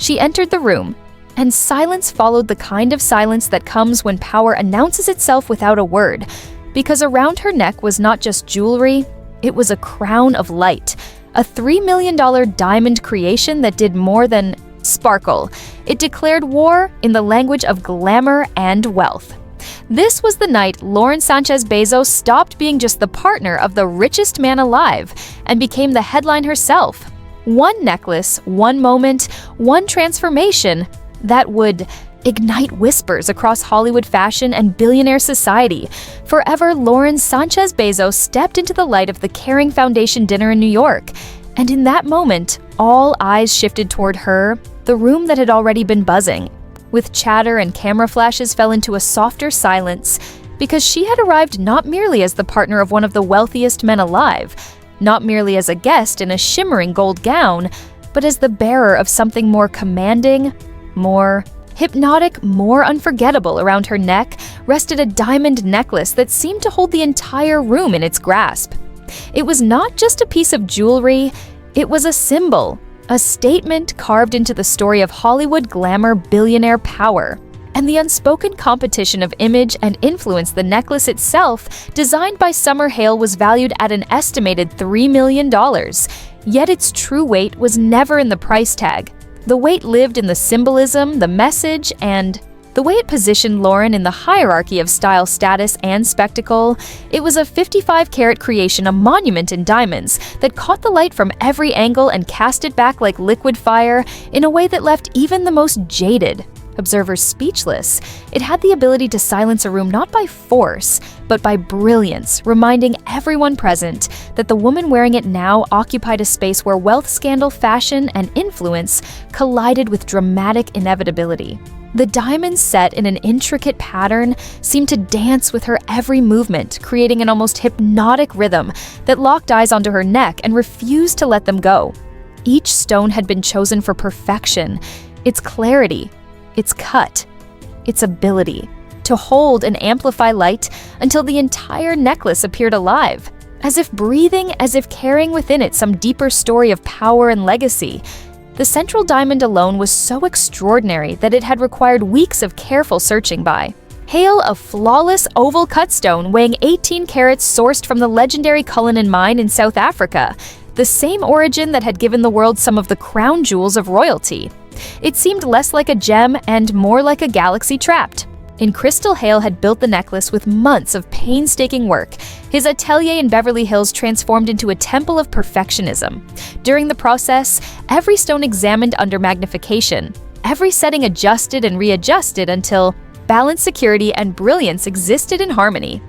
She entered the room, and silence followed, the kind of silence that comes when power announces itself without a word, because around her neck was not just jewelry, it was a crown of light, a $3 million diamond creation that did more than sparkle. It declared war in the language of glamour and wealth. This was the night Lauren Sánchez Bezos stopped being just the partner of the richest man alive and became the headline herself. One necklace, one moment, one transformation that would ignite whispers across Hollywood fashion and billionaire society. Forever, Lauren Sánchez Bezos stepped into the light of the Caring Foundation dinner in New York. And in that moment, all eyes shifted toward her, the room that had already been buzzing. With chatter and camera flashes fell into a softer silence, because she had arrived not merely as the partner of one of the wealthiest men alive, not merely as a guest in a shimmering gold gown, but as the bearer of something more commanding, more hypnotic, more unforgettable. Around her neck rested a diamond necklace that seemed to hold the entire room in its grasp. It was not just a piece of jewelry, it was a symbol, a statement carved into the story of Hollywood glamour billionaire power. And the unspoken competition of image and influence, the necklace itself, designed by Summer Hale, was valued at an estimated $3 million. Yet its true weight was never in the price tag. The weight lived in the symbolism, the message, and the way it positioned Lauren in the hierarchy of style, status, and spectacle. It was a 55-carat creation, a monument in diamonds, that caught the light from every angle and cast it back like liquid fire in a way that left even the most jaded observers speechless. It had the ability to silence a room not by force, but by brilliance, reminding everyone present that the woman wearing it now occupied a space where wealth, scandal, fashion, and influence collided with dramatic inevitability. The diamonds set in an intricate pattern seemed to dance with her every movement, creating an almost hypnotic rhythm that locked eyes onto her neck and refused to let them go. Each stone had been chosen for perfection, its clarity, its cut, its ability to hold and amplify light until the entire necklace appeared alive, as if breathing, as if carrying within it some deeper story of power and legacy. The central diamond alone was so extraordinary that it had required weeks of careful searching by Hale, a flawless oval cut stone weighing 18 carats sourced from the legendary Cullinan mine in South Africa, the same origin that had given the world some of the crown jewels of royalty. It seemed less like a gem and more like a galaxy trapped. In crystal, Hale had built the necklace with months of painstaking work. His atelier in Beverly Hills transformed into a temple of perfectionism. During the process, every stone examined under magnification, every setting adjusted and readjusted until balance, security, and brilliance existed in harmony.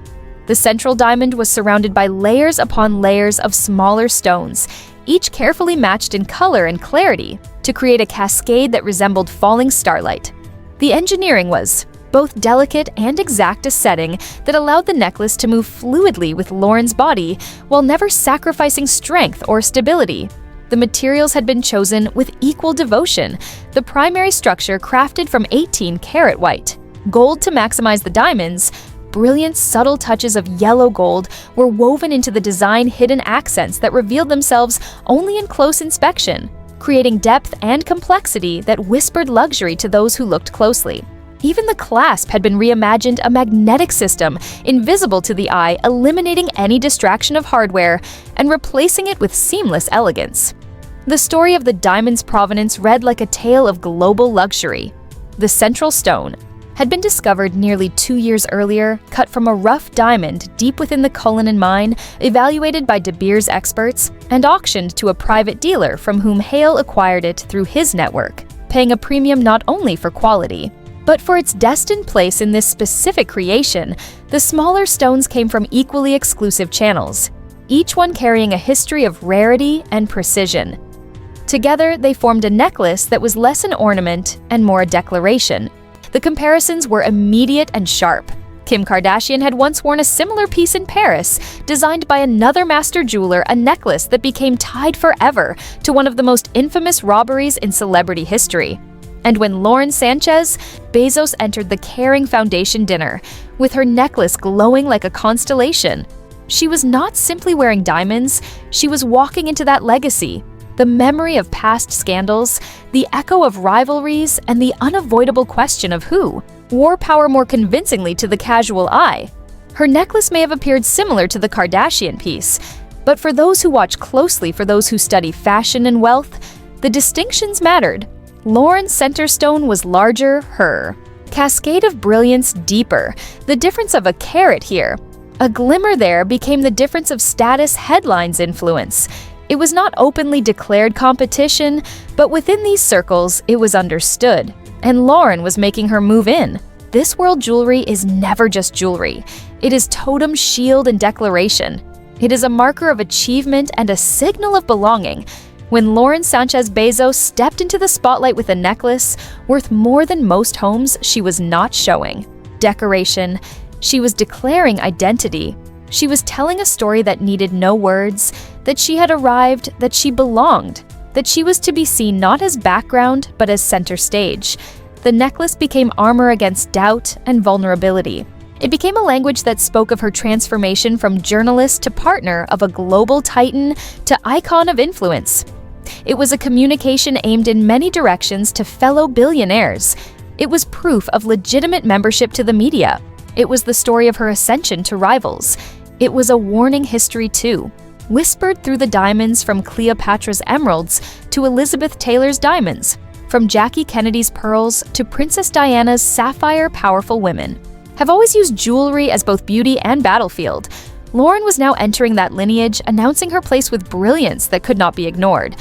The central diamond was surrounded by layers upon layers of smaller stones, each carefully matched in color and clarity to create a cascade that resembled falling starlight. The engineering was both delicate and exact, a setting that allowed the necklace to move fluidly with Lauren's body while never sacrificing strength or stability. The materials had been chosen with equal devotion, the primary structure crafted from 18-karat white, gold to maximize the diamonds. Brilliant, subtle touches of yellow gold were woven into the design, hidden accents that revealed themselves only in close inspection, creating depth and complexity that whispered luxury to those who looked closely. Even the clasp had been reimagined, a magnetic system, invisible to the eye, eliminating any distraction of hardware and replacing it with seamless elegance. The story of the diamond's provenance read like a tale of global luxury. The central stone had been discovered nearly 2 years earlier, cut from a rough diamond deep within the Cullinan mine, evaluated by De Beers experts, and auctioned to a private dealer from whom Hale acquired it through his network, paying a premium not only for quality, but for its destined place in this specific creation. The smaller stones came from equally exclusive channels, each one carrying a history of rarity and precision. Together, they formed a necklace that was less an ornament and more a declaration. The comparisons were immediate and sharp. Kim Kardashian had once worn a similar piece in Paris, designed by another master jeweler, a necklace that became tied forever to one of the most infamous robberies in celebrity history. And when Lauren Sánchez Bezos entered the Caring Foundation dinner, with her necklace glowing like a constellation, she was not simply wearing diamonds, she was walking into that legacy. The memory of past scandals, the echo of rivalries, and the unavoidable question of who wore power more convincingly to the casual eye. Her necklace may have appeared similar to the Kardashian piece, but for those who watch closely, for those who study fashion and wealth, the distinctions mattered. Lauren's center stone was larger, her cascade of brilliance deeper, the difference of a carat here. A glimmer there became the difference of status, headlines influence. It was not openly declared competition, but within these circles, it was understood. And Lauren was making her move in. This world jewelry is never just jewelry. It is totem, shield, and declaration. It is a marker of achievement and a signal of belonging. When Lauren Sánchez Bezos stepped into the spotlight with a necklace worth more than most homes, she was not showing decoration. She was declaring identity. She was telling a story that needed no words, that she had arrived, that she belonged, that she was to be seen not as background, but as center stage. The necklace became armor against doubt and vulnerability. It became a language that spoke of her transformation from journalist to partner of a global titan to icon of influence. It was a communication aimed in many directions to fellow billionaires. It was proof of legitimate membership to the media. It was the story of her ascension to rivals. It was a warning history too, whispered through the diamonds from Cleopatra's emeralds to Elizabeth Taylor's diamonds, from Jackie Kennedy's pearls to Princess Diana's sapphire powerful women. Have always used jewelry as both beauty and battlefield. Lauren was now entering that lineage, announcing her place with brilliance that could not be ignored.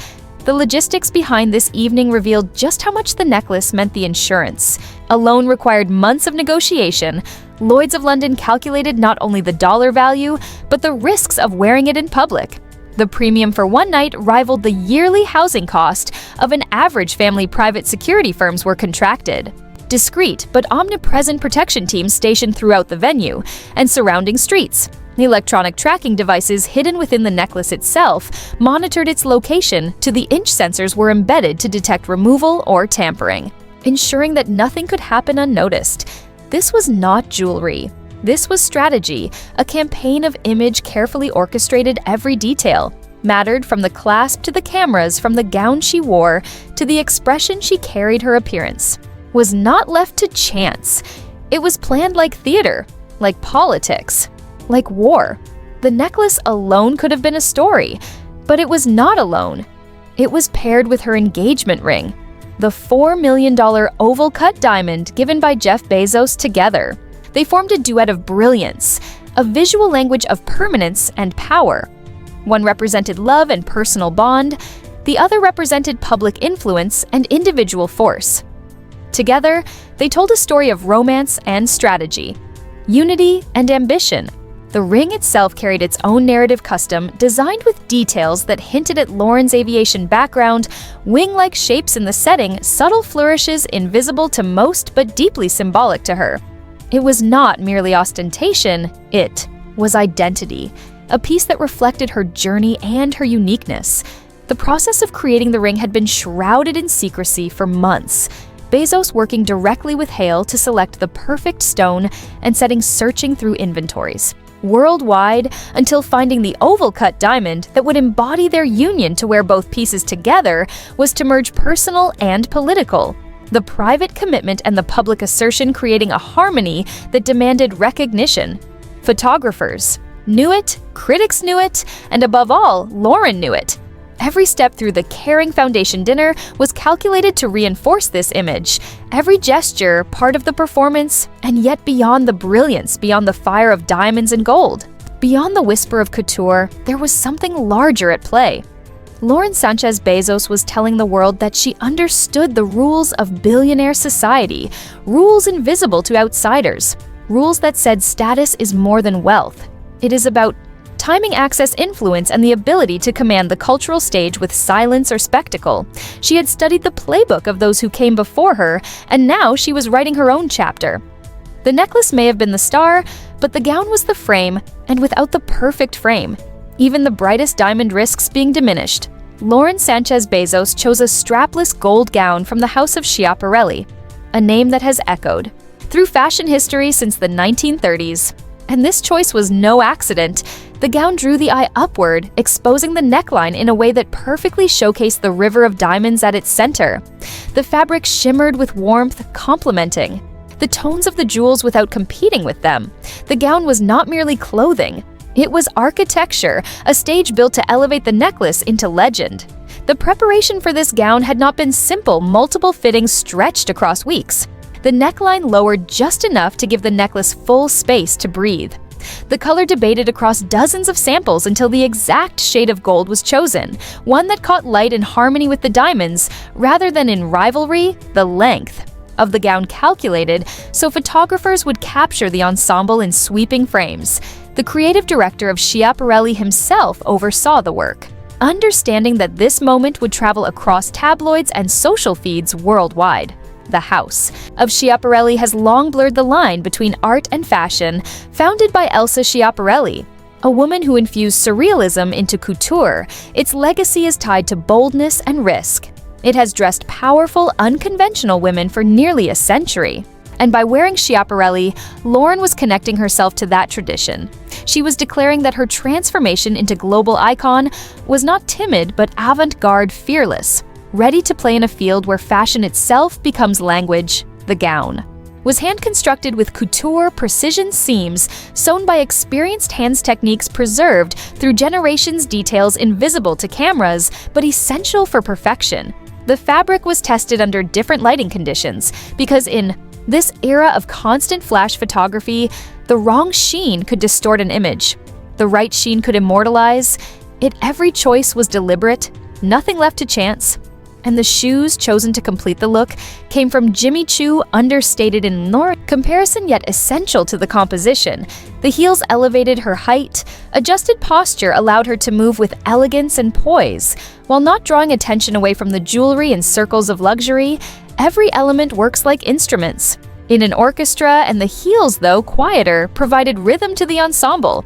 The logistics behind this evening revealed just how much the necklace meant the insurance. A loan required months of negotiation. Lloyd's of London calculated not only the dollar value, but the risks of wearing it in public. The premium for one night rivaled the yearly housing cost of an average family. Private security firms were contracted. Discreet but omnipresent protection teams stationed throughout the venue and surrounding streets. The electronic tracking devices hidden within the necklace itself monitored its location to the inch sensors were embedded to detect removal or tampering, ensuring that nothing could happen unnoticed. This was not jewelry. This was strategy, a campaign of image carefully orchestrated. Every detail mattered, from the clasp to the cameras, from the gown she wore to the expression she carried. Her appearance was not left to chance. It was planned like theater, like politics, like war. The necklace alone could have been a story, but it was not alone. It was paired with her engagement ring, the $4 million oval-cut diamond given by Jeff Bezos. Together, they formed a duet of brilliance, a visual language of permanence and power. One represented love and personal bond, the other represented public influence and individual force. Together, they told a story of romance and strategy, unity and ambition. The ring itself carried its own narrative custom, designed with details that hinted at Lauren's aviation background, wing-like shapes in the setting, subtle flourishes invisible to most but deeply symbolic to her. It was not merely ostentation, it was identity, a piece that reflected her journey and her uniqueness. The process of creating the ring had been shrouded in secrecy for months. Bezos working directly with Hale to select the perfect stone and searching through inventories worldwide until finding the oval-cut diamond that would embody their union. To wear both pieces together was to merge personal and political, the private commitment and the public assertion, creating a harmony that demanded recognition. Photographers knew it, critics knew it, and above all, Lauren knew it. Every step through the caring foundation dinner was calculated to reinforce this image. Every gesture, part of the performance, and yet beyond the brilliance, beyond the fire of diamonds and gold, beyond the whisper of couture, there was something larger at play. Lauren Sánchez Bezos was telling the world that she understood the rules of billionaire society, rules invisible to outsiders, rules that said status is more than wealth. It is about timing, access, influence, and the ability to command the cultural stage with silence or spectacle. She had studied the playbook of those who came before her, and now she was writing her own chapter. The necklace may have been the star, but the gown was the frame, and without the perfect frame, even the brightest diamond risks being diminished. Lauren Sánchez Bezos chose a strapless gold gown from the house of Schiaparelli, a name that has echoed through fashion history since the 1930s. And this choice was no accident. The gown drew the eye upward, exposing the neckline in a way that perfectly showcased the river of diamonds at its center. The fabric shimmered with warmth, complementing the tones of the jewels without competing with them. The gown was not merely clothing. It was architecture, a stage built to elevate the necklace into legend. The preparation for this gown had not been simple, multiple fittings stretched across weeks. The neckline lowered just enough to give the necklace full space to breathe. The color debated across dozens of samples until the exact shade of gold was chosen, one that caught light in harmony with the diamonds, rather than in rivalry. The length of the gown calculated so photographers would capture the ensemble in sweeping frames. The creative director of Schiaparelli himself oversaw the work, understanding that this moment would travel across tabloids and social feeds worldwide. The house of Schiaparelli has long blurred the line between art and fashion. Founded by Elsa Schiaparelli, a woman who infused surrealism into couture, its legacy is tied to boldness and risk. It has dressed powerful, unconventional women for nearly a century. And by wearing Schiaparelli, Lauren was connecting herself to that tradition. She was declaring that her transformation into global icon was not timid but avant-garde, fearless, ready to play in a field where fashion itself becomes language. The gown was hand-constructed with couture precision seams sewn by experienced hands, techniques preserved through generations, details invisible to cameras but essential for perfection. The fabric was tested under different lighting conditions because in this era of constant flash photography, the wrong sheen could distort an image. The right sheen could immortalize it. Every choice was deliberate, nothing left to chance. And the shoes chosen to complete the look came from Jimmy Choo, understated in comparison yet essential to the composition. The heels elevated her height. Adjusted posture allowed her to move with elegance and poise, while not drawing attention away from the jewelry and circles of luxury. Every element works like instruments in an orchestra, and the heels, though quieter, provided rhythm to the ensemble.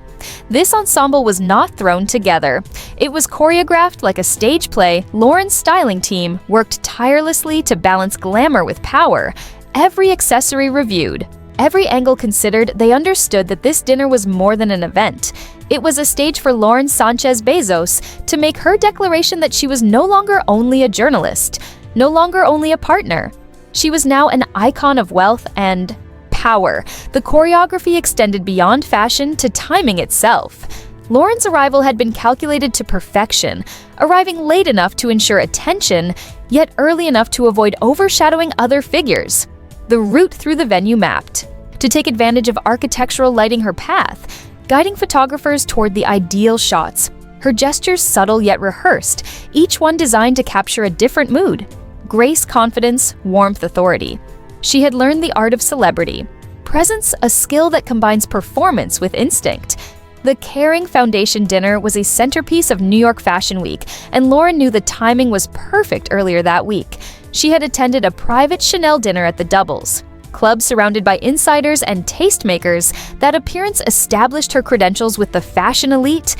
This ensemble was not thrown together. It was choreographed like a stage play. Lauren's styling team worked tirelessly to balance glamour with power. Every accessory reviewed, every angle considered, they understood that this dinner was more than an event. It was a stage for Lauren Sánchez Bezos to make her declaration that she was no longer only a journalist, no longer only a partner. She was now an icon of wealth and power. The choreography extended beyond fashion to timing itself. Lauren's arrival had been calculated to perfection, arriving late enough to ensure attention, yet early enough to avoid overshadowing other figures. The route through the venue mapped to take advantage of architectural lighting her path, guiding photographers toward the ideal shots. Her gestures subtle yet rehearsed, each one designed to capture a different mood. Grace, confidence, warmth, authority. She had learned the art of celebrity. Presence, a skill that combines performance with instinct. The Caring Foundation dinner was a centerpiece of New York Fashion Week, and Lauren knew the timing was perfect earlier that week. She had attended a private Chanel dinner at the Doubles club surrounded by insiders and tastemakers. That appearance established her credentials with the fashion elite,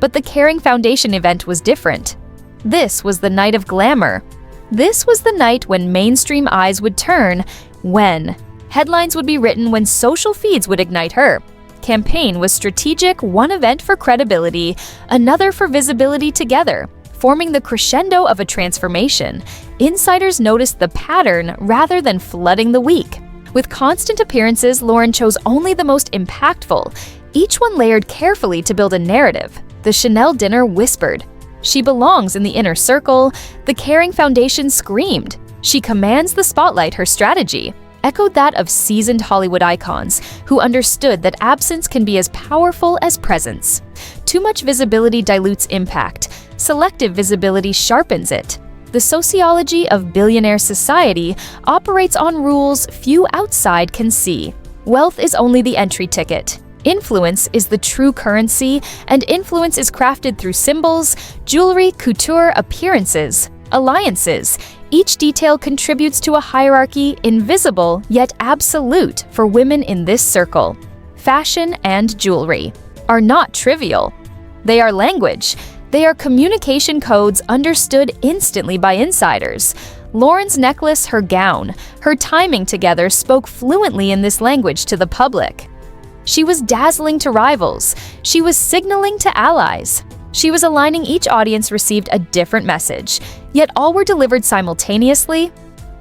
but the Caring Foundation event was different. This was the night of glamour. This was the night when mainstream eyes would turn, when headlines would be written, when social feeds would ignite her. Campaign was strategic, one event for credibility, another for visibility, together, forming the crescendo of a transformation. Insiders noticed the pattern rather than flooding the week. With constant appearances, Lauren chose only the most impactful, each one layered carefully to build a narrative. The Chanel dinner whispered, "She belongs in the inner circle." The Caring Foundation screamed, "She commands the spotlight." Her strategy echoed that of seasoned Hollywood icons who understood that absence can be as powerful as presence. Too much visibility dilutes impact. Selective visibility sharpens it. The sociology of billionaire society operates on rules few outside can see. Wealth is only the entry ticket. Influence is the true currency, and influence is crafted through symbols, jewelry, couture, appearances, alliances. Each detail contributes to a hierarchy, invisible yet absolute for women in this circle. Fashion and jewelry are not trivial. They are language. They are communication codes understood instantly by insiders. Lauren's necklace, her gown, her timing together spoke fluently in this language to the public. She was dazzling to rivals. She was signaling to allies. She was aligning each audience received a different message, yet all were delivered simultaneously.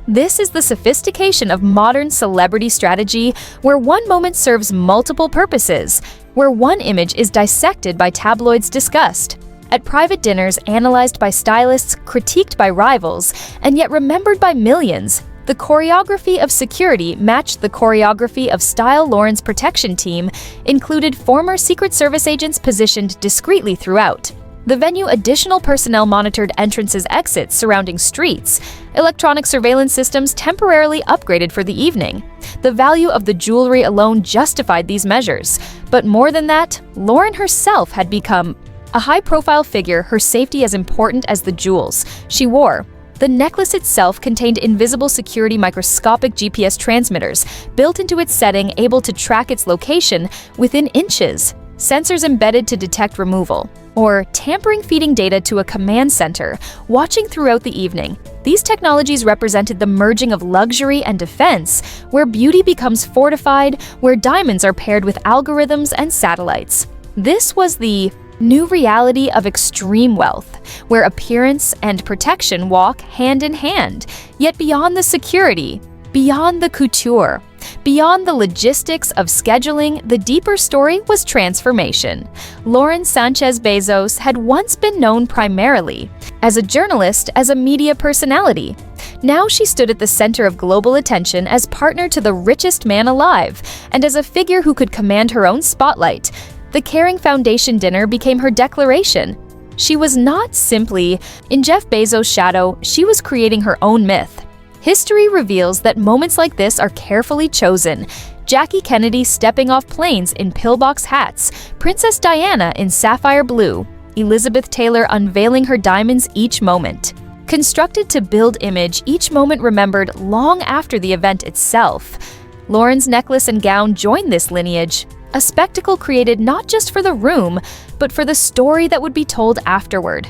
This is the sophistication of modern celebrity strategy, where one moment serves multiple purposes, where one image is dissected by tabloids discussed, at private dinners analyzed by stylists, critiqued by rivals, and yet remembered by millions. The choreography of security matched the choreography of Style Lauren's protection team, included former Secret Service agents positioned discreetly throughout. The venue additional personnel monitored entrances, exits, surrounding streets. Electronic surveillance systems temporarily upgraded for the evening. The value of the jewelry alone justified these measures. But more than that, Lauren herself had become a high-profile figure, her safety as important as the jewels she wore. The necklace itself contained invisible security microscopic GPS transmitters built into its setting, able to track its location within inches, sensors embedded to detect removal, or tampering, feeding data to a command center, watching throughout the evening. These technologies represented the merging of luxury and defense, where beauty becomes fortified, where diamonds are paired with algorithms and satellites. This was the new reality of extreme wealth, where appearance and protection walk hand in hand, yet beyond the security, beyond the couture, beyond the logistics of scheduling, the deeper story was transformation. Lauren Sánchez Bezos had once been known primarily as a journalist, as a media personality. Now she stood at the center of global attention as partner to the richest man alive, and as a figure who could command her own spotlight. The Caring Foundation dinner became her declaration. She was not simply in Jeff Bezos' shadow, she was creating her own myth. History reveals that moments like this are carefully chosen. Jackie Kennedy stepping off planes in pillbox hats, Princess Diana in sapphire blue, Elizabeth Taylor unveiling her diamonds each moment. Constructed to build image, each moment remembered long after the event itself. Lauren's necklace and gown joined this lineage. A spectacle created not just for the room, but for the story that would be told afterward.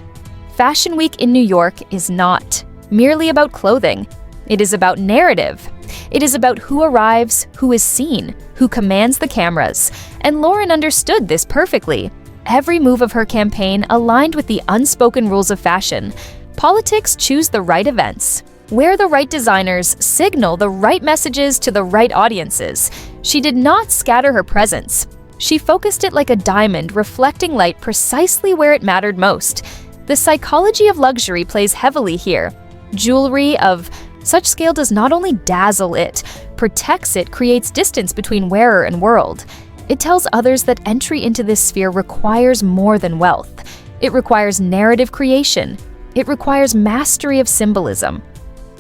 Fashion Week in New York is not merely about clothing. It is about narrative. It is about who arrives, who is seen, who commands the cameras. And Lauren understood this perfectly. Every move of her campaign aligned with the unspoken rules of fashion. Politics choose the right events. Wear the right designers, signal the right messages to the right audiences. She did not scatter her presence. She focused it like a diamond, reflecting light precisely where it mattered most. The psychology of luxury plays heavily here. Jewelry of such scale does not only dazzle it, protects it, creates distance between wearer and world. It tells others that entry into this sphere requires more than wealth. It requires narrative creation. It requires mastery of symbolism.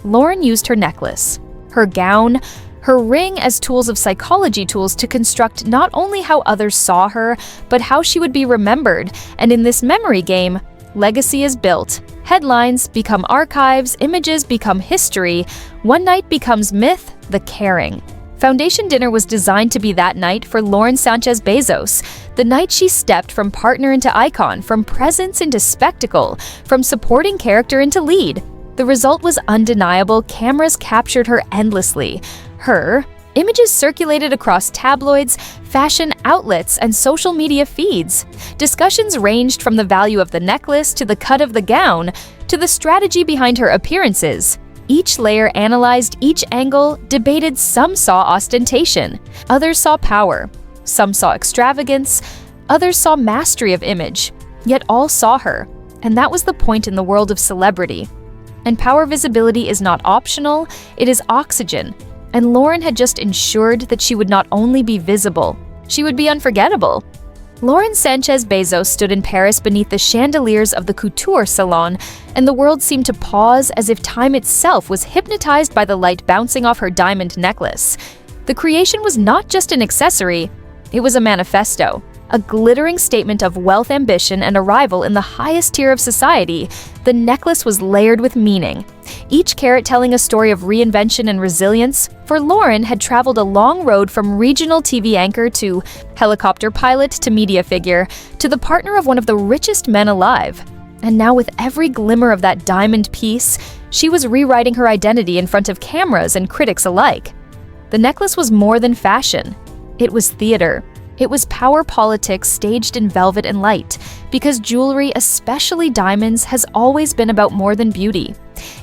Lauren used her necklace, her gown, her ring as tools of psychology tools to construct not only how others saw her, but how she would be remembered. And in this memory game, legacy is built. Headlines become archives, images become history. One night becomes myth, the Caring Foundation dinner was designed to be that night for Lauren Sánchez Bezos, the night she stepped from partner into icon, from presence into spectacle, from supporting character into lead. The result was undeniable. Cameras captured her endlessly. Her images circulated across tabloids, fashion outlets, and social media feeds. Discussions ranged from the value of the necklace to the cut of the gown to the strategy behind her appearances. Each layer analyzed each angle, debated. Some saw ostentation, others saw power, some saw extravagance, others saw mastery of image. Yet all saw her, and that was the point in the world of celebrity. And power visibility is not optional, it is oxygen. And Lauren had just ensured that she would not only be visible, she would be unforgettable. Lauren Sánchez Bezos stood in Paris beneath the chandeliers of the Couture salon, and the world seemed to pause as if time itself was hypnotized by the light bouncing off her diamond necklace. The creation was not just an accessory, it was a manifesto. A glittering statement of wealth, ambition, and arrival in the highest tier of society. The necklace was layered with meaning, each carat telling a story of reinvention and resilience. For Lauren had traveled a long road from regional TV anchor to helicopter pilot to media figure to the partner of one of the richest men alive. And now, with every glimmer of that diamond piece, she was rewriting her identity in front of cameras and critics alike. The necklace was more than fashion. It was theater. It was power politics staged in velvet and light, because jewelry, especially diamonds, has always been about more than beauty.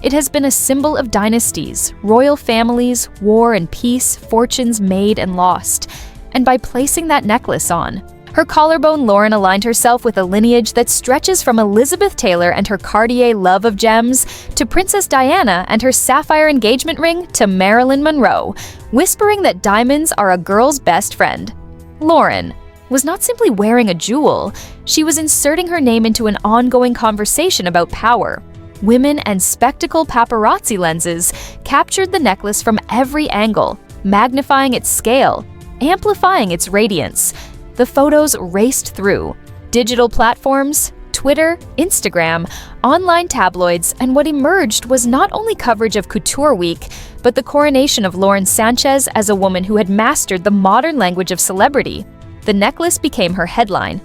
It has been a symbol of dynasties, royal families, war and peace, fortunes made and lost. And by placing that necklace on her collarbone, Lauren aligned herself with a lineage that stretches from Elizabeth Taylor and her Cartier love of gems to Princess Diana and her sapphire engagement ring to Marilyn Monroe, whispering that diamonds are a girl's best friend. Lauren was not simply wearing a jewel, she was inserting her name into an ongoing conversation about power. Women and spectacle paparazzi lenses captured the necklace from every angle, magnifying its scale, amplifying its radiance. The photos raced through digital platforms, Twitter, Instagram, online tabloids, and what emerged was not only coverage of Couture Week, but the coronation of Lauren Sanchez as a woman who had mastered the modern language of celebrity. The necklace became her headline.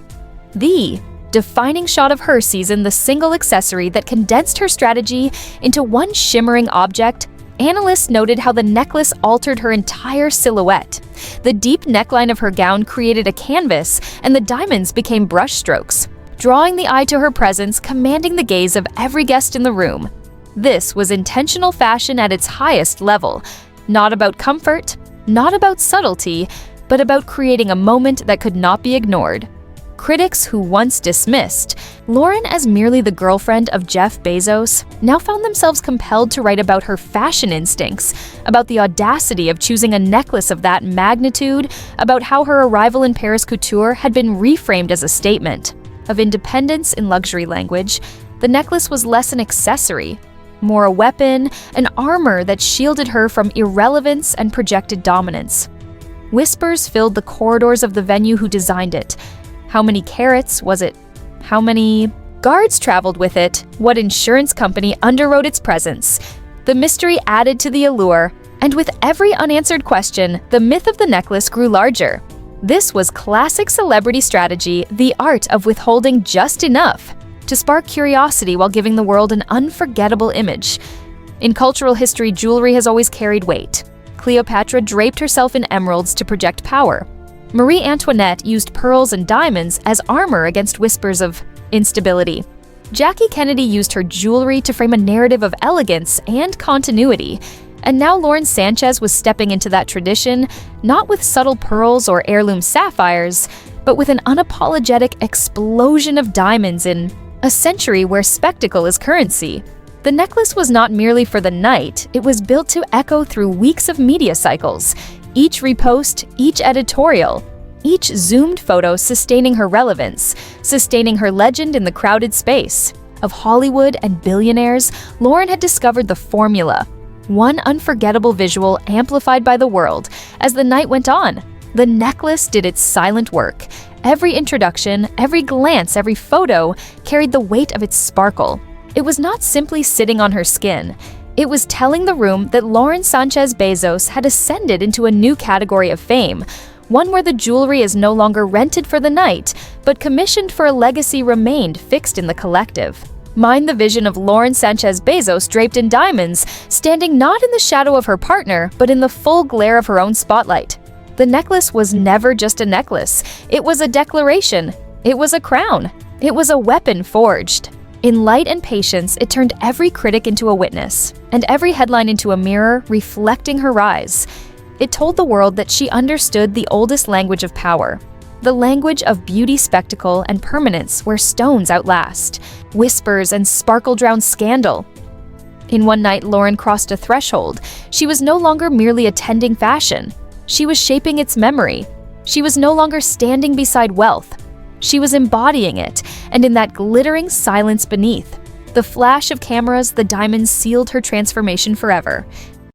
The defining shot of her season, the single accessory that condensed her strategy into one shimmering object. Analysts noted how the necklace altered her entire silhouette. The deep neckline of her gown created a canvas, and the diamonds became brushstrokes, drawing the eye to her presence, commanding the gaze of every guest in the room. This was intentional fashion at its highest level, not about comfort, not about subtlety, but about creating a moment that could not be ignored. Critics who once dismissed Lauren as merely the girlfriend of Jeff Bezos now found themselves compelled to write about her fashion instincts, about the audacity of choosing a necklace of that magnitude, about how her arrival in Paris Couture had been reframed as a statement of independence in luxury language. The necklace was less an accessory, more a weapon, an armor that shielded her from irrelevance and projected dominance. Whispers filled the corridors of the venue who designed it. How many carats was it? How many guards traveled with it? What insurance company underwrote its presence? The mystery added to the allure, and with every unanswered question, the myth of the necklace grew larger. This was classic celebrity strategy, the art of withholding just enough to spark curiosity while giving the world an unforgettable image. In cultural history, jewelry has always carried weight. Cleopatra draped herself in emeralds to project power. Marie Antoinette used pearls and diamonds as armor against whispers of instability. Jackie Kennedy used her jewelry to frame a narrative of elegance and continuity. And now Lauren Sanchez was stepping into that tradition, not with subtle pearls or heirloom sapphires, but with an unapologetic explosion of diamonds in a century where spectacle is currency. The necklace was not merely for the night, it was built to echo through weeks of media cycles. Each repost, each editorial, each zoomed photo sustaining her relevance, sustaining her legend in the crowded space. Of Hollywood and billionaires, Lauren had discovered the formula. One unforgettable visual amplified by the world. As the night went on, the necklace did its silent work. Every introduction, every glance, every photo carried the weight of its sparkle. It was not simply sitting on her skin. It was telling the room that Lauren Sánchez Bezos had ascended into a new category of fame, one where the jewelry is no longer rented for the night, but commissioned for a legacy remained fixed in the collective. Mind the vision of Lauren Sánchez Bezos draped in diamonds, standing not in the shadow of her partner, but in the full glare of her own spotlight. The necklace was never just a necklace. It was a declaration. It was a crown. It was a weapon forged. In light and patience, it turned every critic into a witness, and every headline into a mirror reflecting her rise. It told the world that she understood the oldest language of power, the language of beauty, spectacle, and permanence where stones outlast, whispers and sparkle drown scandal. In one night, Lauren crossed a threshold. She was no longer merely attending fashion. She was shaping its memory. She was no longer standing beside wealth. She was embodying it, and in that glittering silence beneath, the flash of cameras, the diamonds sealed her transformation forever.